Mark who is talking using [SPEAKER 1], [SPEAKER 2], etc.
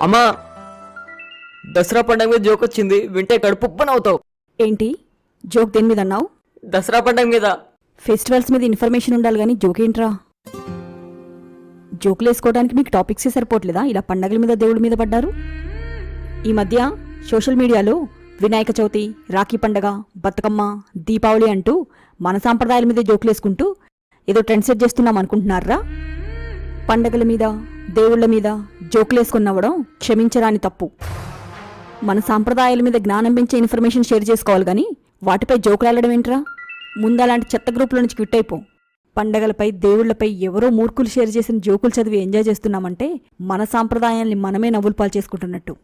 [SPEAKER 1] అమ్మా, దసరా పండగ మీద జోక్ వచ్చింది, వింటే కడుపుబ్బని అవుతావు.
[SPEAKER 2] ఏంటి జోక్ దేని మీద అన్నావు?
[SPEAKER 1] దసరా పండగ మీద.
[SPEAKER 2] ఫెస్టివల్స్ మీద ఇన్ఫర్మేషన్ ఉండాలి కానీ జోక్ ఏంట్రా? జోకులు వేసుకోవడానికి మీకు టాపిక్సే సరిపోవట్లేదా? ఇలా పండగల మీద దేవుడి మీద పడ్డారు. ఈ మధ్య సోషల్ మీడియాలో వినాయక చవితి, రాఖీ పండగ, బతుకమ్మ, దీపావళి అంటూ మన సాంప్రదాయాల మీద జోకులు వేసుకుంటూ ఏదో ట్రెండ్ సెట్ చేస్తున్నాం అనుకుంటున్నారా? పండగల మీద దేవుళ్ల మీద జోకులు వేసుకున్నవ్వడం క్షమించరాని తప్పు. మన సాంప్రదాయాల మీద జ్ఞానం పెంచే ఇన్ఫర్మేషన్ షేర్ చేసుకోవాలి కానీ వాటిపై జోకులు ఆడడం ఏంట్రా? ముందు అలాంటి చెత్త గ్రూపుల నుంచి క్విట్ అయిపో. పండగలపై దేవుళ్లపై ఎవరో మూర్ఖులు షేర్ చేసిన జోకులు చదివి ఎంజాయ్ చేస్తున్నామంటే మన సాంప్రదాయాల్ని మనమే నవ్వులు పాలు చేసుకుంటున్నట్టు.